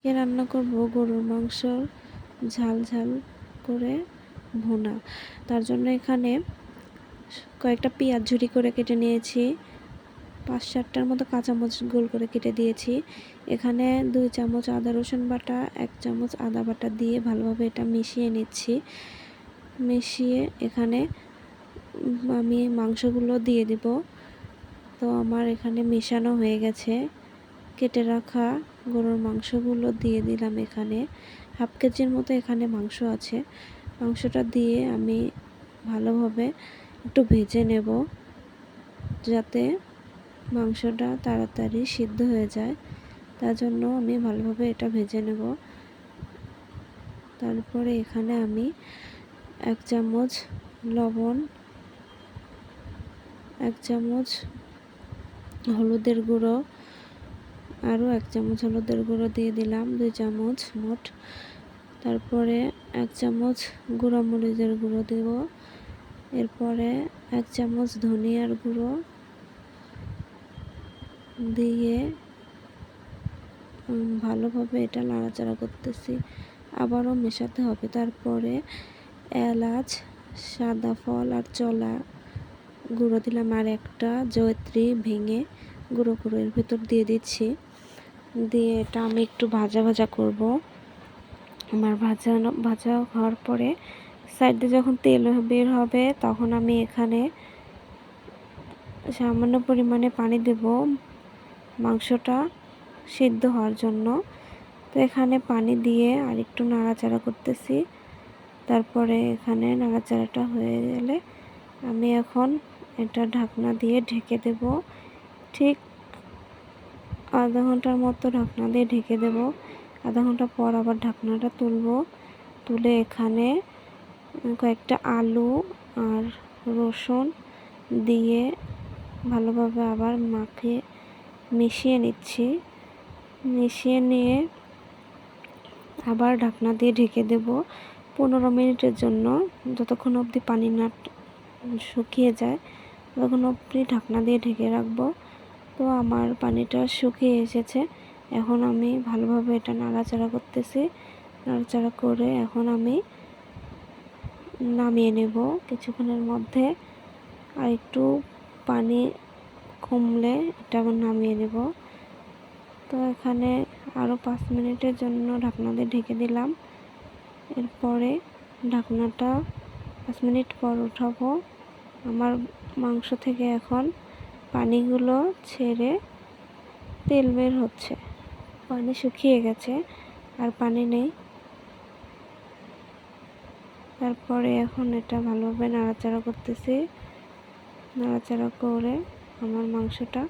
রান্না করব গরুর মাংসর ঝাল ঝাল করে ভুনা। তার জন্য এখানে কয়েকটা পেঁয়াজ ঝুরি করে কেটে নিয়েছি, 5-7টার মতো কাঁচামরিচ গোল করে কেটে দিয়েছি। এখানে 2 চামচ আদা রসুন বাটা, 1 চামচ আদা বাটা দিয়ে ভালোভাবে এটা মিশিয়ে নিচ্ছি। মিশিয়ে এখানে আমি মাংসগুলো দিয়ে দিব। তো আমার এখানে মেশানো হয়ে গেছে। কেটে রাখা গরুর মাংসগুলো দিয়ে দিলাম। এখানে 1/2 কেজির মতো এখানে মাংস আছে। মাংসটা দিয়ে আমি ভালোভাবে একটু ভেজে নেব, যাতে মাংসটা তাড়াতাড়ি সিদ্ধ হয়ে যায়। তার জন্য আমি ভালোভাবে এটা ভেজে নেব। তারপরে এখানে আমি 1 চামচ লবণ, 1 চামচ হলুদের গুঁড়ো, আরও 1 চামচ হলুদের গুঁড়ো দিয়ে দিলাম, 2 চামচ মোট। তারপরে 1 চামচ গুঁড়ো মরিচের গুঁড়ো দেব। এরপরে 1 চামচ ধনিয়ার গুঁড়ো দিয়ে ভালোভাবে এটা নাড়াচাড়া করতেছি, আবারও মেশাতে হবে। তারপরে এলাচ, সাদা ফল আর চলা গুঁড়ো দিলাম, আর একটা জয়িত্রী ভেঙে গুঁড়ো করে এর ভিতর দিয়ে দিচ্ছি। দিয়ে এটা আমি একটু ভাজা ভাজা করব। আমার ভাজা হওয়ার পরে সাইড দিয়ে যখন তেল বের হবে তখন আমি এখানে সামান্য পরিমাণে পানি দেব মাংসটা সিদ্ধ হওয়ার জন্য। তো এখানে পানি দিয়ে আর একটু নাড়াচাড়া করতেছি। তারপরে এখানে নাড়াচাড়াটা হয়ে গেলে আমি এখন এটা ঢাকনা দিয়ে ঢেকে দেব। ঠিক আধা ঘন্টার মতো ঢাকনা দিয়ে ঢেকে দেব। আধা ঘন্টা পর আবার ঢাকনাটা তুলে এখানে কয়েকটা আলু আর রসুন দিয়ে ভালোভাবে আবার মিশিয়ে নিচ্ছি। মিশিয়ে নিয়ে আবার ঢাকনা দিয়ে ঢেকে দেব 15 মিনিটের জন্য, যতক্ষণ অবধি পানি না শুকিয়ে যায় ততক্ষণ অবধি ঢাকনা দিয়ে ঢেকে রাখবো। তো আমার পানিটা শুকিয়ে এসেছে। এখন আমি ভালোভাবে এটা নাড়াচাড়া করতেছি। নাড়াচাড়া করে এখন আমি নামিয়ে নেব কিছুক্ষণের মধ্যে। আর একটু পানি কমলে এটা নামিয়ে নেব। তো এখানে আরও 5 মিনিটের জন্য ঢাকনা দিয়ে ঢেকে দিলাম। এরপরে ঢাকনাটা 5 মিনিট পর উঠাবো। আমার মাংস থেকে এখন পানিগুলো ছেড়ে তেল বের হচ্ছে, পানি শুকিয়ে গেছে, আর পানি নেই। তারপরে এখন এটা ভালোভাবে নাড়াচাড়া করতেছি। নাড়াচাড়া করে আমার মাংসটা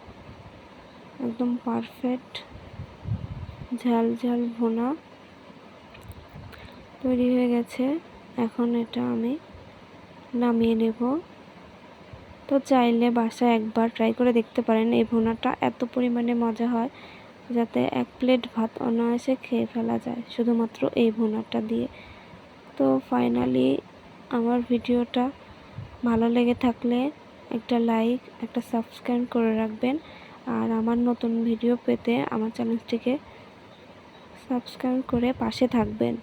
একদম পারফেক্ট ঝাল ঝাল ভুনা তৈরি হয়ে গেছে। এখন এটা আমি নামিয়ে নেব। তো চাইলে বাসায় একবার ট্রাই করে দেখতে পারেন। এই ভুনাটা এত পরিমাণে মজা হয় যাতে 1 প্লেট ভাত অনায়াসে খেয়ে ফেলা যায় শুধুমাত্র এই ভুনাটা দিয়ে। তো ফাইনালি আমার ভিডিওটা ভালো লেগে থাকলে একটা লাইক, একটা সাবস্ক্রাইব করে রাখবেন। আর আমার নতুন ভিডিও পেতে আমার চ্যানেলটিকে সাবস্ক্রাইব করে পাশে থাকবেন।